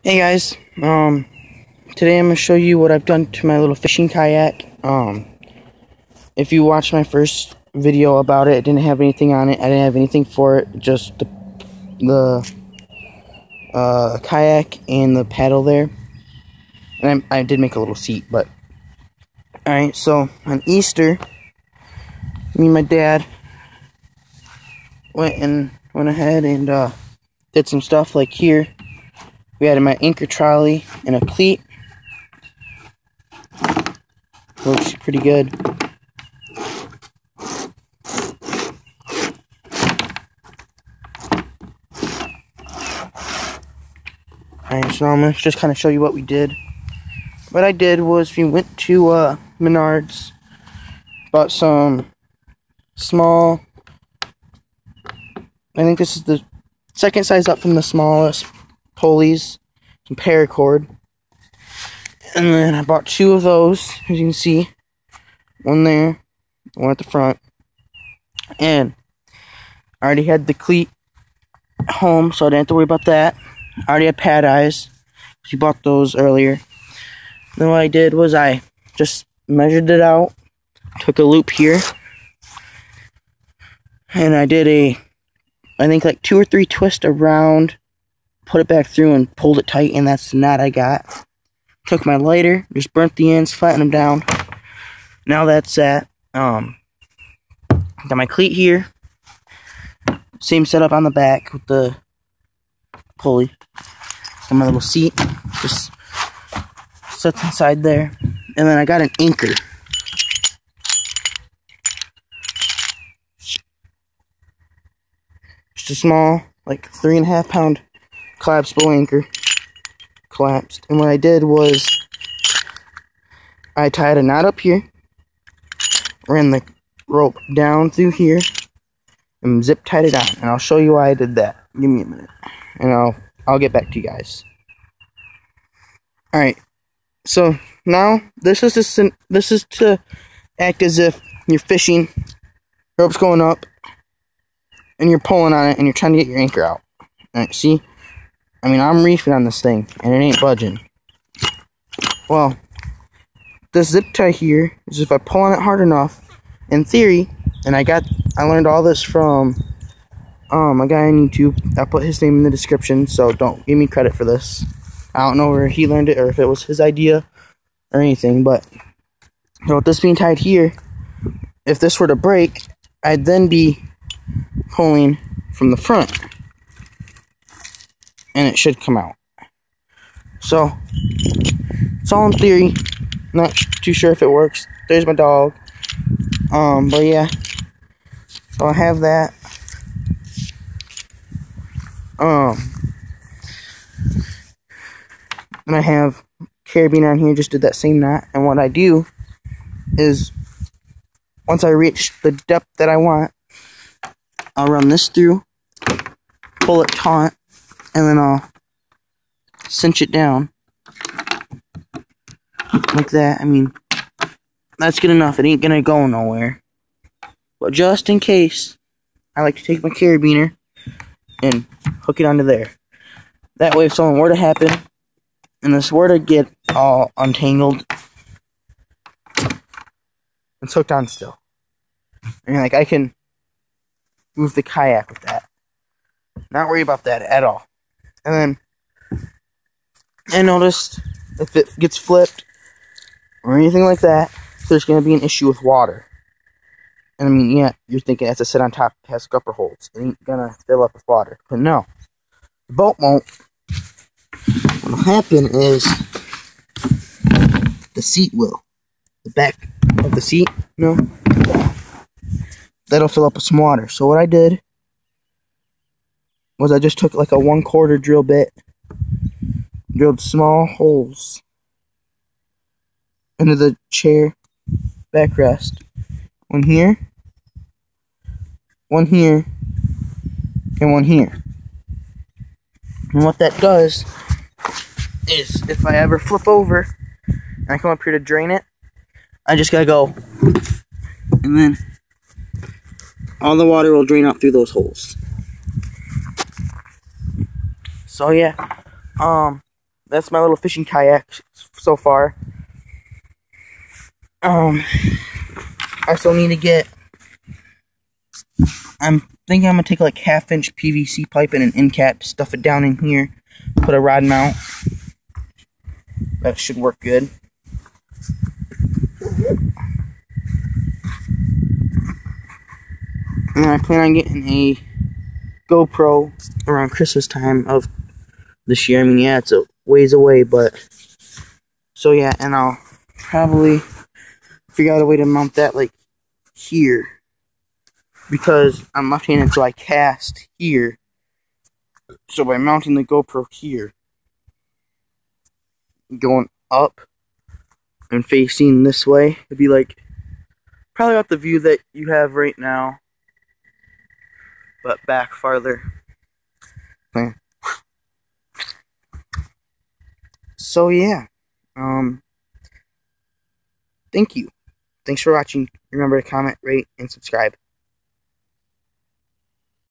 Hey guys, today I'm going to show you what I've done to my little fishing kayak. If you watched my first video about it, didn't have anything on it. I didn't have anything for it, just the kayak and the paddle there. And I did make a little seat, but... Alright, so on Easter, me and my dad went ahead and did some stuff like here. We had my anchor trolley and a cleat. Looks pretty good. Alright, so I'm going to just kind of show you what we did. What I did was we went to Menards, bought some small, I think this is the second size up from the smallest, pulleys, some paracord, and then I bought two of those, as you can see, one there, one at the front, and I already had the cleat home, so I didn't have to worry about that. I already had pad eyes, we bought those earlier. Then what I did was I just measured it out, took a loop here, and I did I think like 2 or 3 twists around, put it back through and pulled it tight, and that's the knot I got. Took my lighter, just burnt the ends, flattened them down. Now that's that. Got my cleat here. Same setup on the back with the pulley. Got my little seat, just sits inside there. And then I got an anchor. Just a small, like 3.5 pound collapsible anchor. Collapsed. And what I did was I tied a knot up here, ran the rope down through here, and zip tied it on. And I'll show you why I did that. Give me a minute, and I'll get back to you guys. All right. So now this is to act as if you're fishing. Rope's going up, and you're pulling on it, and you're trying to get your anchor out. All right. See. I mean, I'm reefing on this thing, and it ain't budging. Well, this zip tie here is if I pull on it hard enough, in theory, and I learned all this from a guy on YouTube. I'll put his name in the description, so don't give me credit for this. I don't know where he learned it, or if it was his idea, or anything, but with this being tied here, if this were to break, I'd then be pulling from the front. And it should come out. So, it's all in theory. Not too sure if it works. There's my dog. But yeah. So I have that. And I have carabiner on here. Just did that same knot. And what I do is, once I reach the depth that I want, I'll run this through, pull it taut, and then I'll cinch it down like that. I mean, that's good enough. It ain't gonna go nowhere. But just in case, I like to take my carabiner and hook it onto there. That way, if something were to happen and this were to get all untangled, it's hooked on still. And like, I can move the kayak with that. Not worry about that at all. And then I noticed if it gets flipped or anything like that, there's going to be an issue with water. And I mean, yeah, you're thinking it has to sit on top, it has scupper holes. It ain't going to fill up with water. But no, the boat won't. What will happen is the seat will. The back of the seat, that'll fill up with some water. So what I did was I just took like a 1/4 drill bit, drilled small holes into the chair backrest. One here, and one here. And what that does is, if I ever flip over and I come up here to drain it, I just gotta go, and then all the water will drain out through those holes. So yeah, that's my little fishing kayak so far. I still need to get. I'm thinking I'm gonna take like 1/2-inch PVC pipe and an end cap, stuff it down in here, put a rod mount. That should work good. And I plan on getting a GoPro around Christmas time of this year. I mean, yeah, it's a ways away, but so yeah, and I'll probably figure out a way to mount that like here, because I'm left-handed, so I cast here. So by mounting the GoPro here, going up and facing this way, it'd be like probably about the view that you have right now, but back farther. So yeah, thank you. Thanks for watching. Remember to comment, rate, and subscribe.